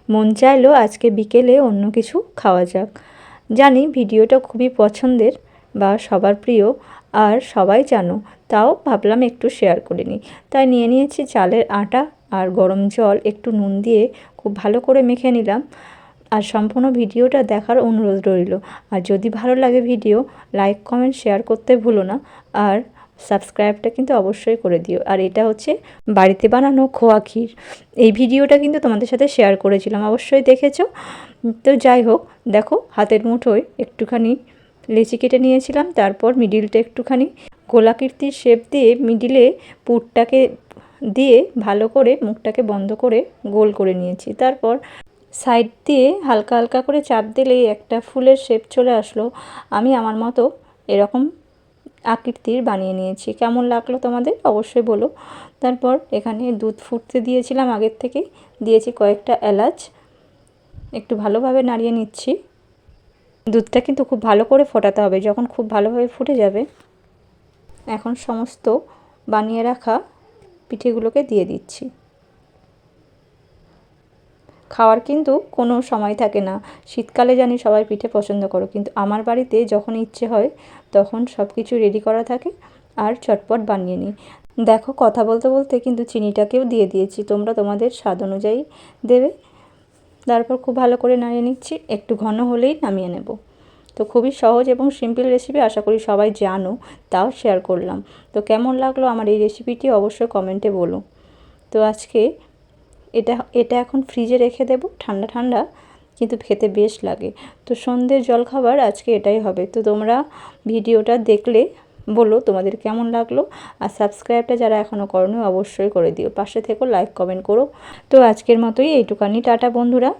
মন চাইলো আজকে বিকেলে অন্য কিছু খাওয়া যাক। জানি ভিডিওটা খুবই পছন্দের বা সবার প্রিয় আর সবাই জানো, তাও ভাবলাম একটু শেয়ার করে নিই। তাই নিয়ে নিয়েছি চালের আটা আর গরম জল, একটু নুন দিয়ে খুব ভালো করে মেখে নিলাম। আর সম্পূর্ণ ভিডিওটা দেখার অনুরোধ রইল। আর যদি ভালো লাগে ভিডিও, লাইক কমেন্ট শেয়ার করতে ভুলো না। আর সাবস্ক্রাইবটা কিন্তু অবশ্যই করে দিও। আর এটা হচ্ছে বাড়িতে বানানো খোয়া ক্ষীর। এই ভিডিওটা কিন্তু তোমাদের সাথে শেয়ার করেছিলাম, অবশ্যই দেখেছো। তো যাই হোক, দেখো হাতের মুঠোয় একটুখানি লেচি কেটে নিয়েছিলাম, তারপর মিডিলটা একটুখানি গোলাকৃতির শেপ দিয়ে মিডিলে পুরটাকে দিয়ে ভালো করে মুখটাকে বন্ধ করে গোল করে নিয়েছি। তারপর সাইড দিয়ে হালকা হালকা করে চাপ দিলেই একটা ফুলের শেপ চলে আসলো। আমি আমার মতো এরকম আকৃতির বানিয়ে নিয়েছি। কেমন লাগলো তোমাদের অবশ্যই বলো। তারপর এখানে দুধ ফুটতে দিয়েছিলাম আগের থেকেই, দিয়েছি কয়েকটা এলাচ, একটু ভালোভাবে নাড়িয়ে নিচ্ছি। দুধটা কিন্তু খুব ভালো করে ফোটাতে হবে। যখন খুব ভালোভাবে ফুটে যাবে, এখন সমস্ত বানিয়ে রাখা পিঠেগুলোকে দিয়ে দিচ্ছি। খাওয়ার কিন্তু কোনো সময় থাকে না। শীতকালে জানি সবাই পিঠে পছন্দ করো, কিন্তু আমার বাড়িতে যখন ইচ্ছে হয় তখন সব কিছু রেডি করা থাকে আর চটপট বানিয়ে নিই। দেখো কথা বলতে বলতে কিন্তু চিনিটাকেও দিয়ে দিয়েছি, তোমরা তোমাদের স্বাদ অনুযায়ী দেবে। তারপর খুব ভালো করে নাড়িয়ে নিচ্ছি, একটু ঘন হলেই নামিয়ে নেব। তো খুবই সহজ এবং সিম্পল রেসিপি, আশা করি সবাই জানো, তাও শেয়ার করলাম। তো কেমন লাগলো আমার এই রেসিপিটি অবশ্যই কমেন্টে বলো। তো আজকে এটা এখন ফ্রিজে রেখে দেব ঠান্ডা ঠান্ডা, কিন্তু খেতে বেশ লাগে। তো সন্ধ্যের জলখাবার আজকে এটাই হবে। তো তোমরা ভিডিওটা দেখলে বলো তোমাদের কেমন লাগলো। আর সাবস্ক্রাইবটা যারা এখনও করোনি অবশ্যই করে দিও, পাশে থেকো, লাইক কমেন্ট করো। তো আজকের মতোই এইটুকানি, টাটা বন্ধুরা।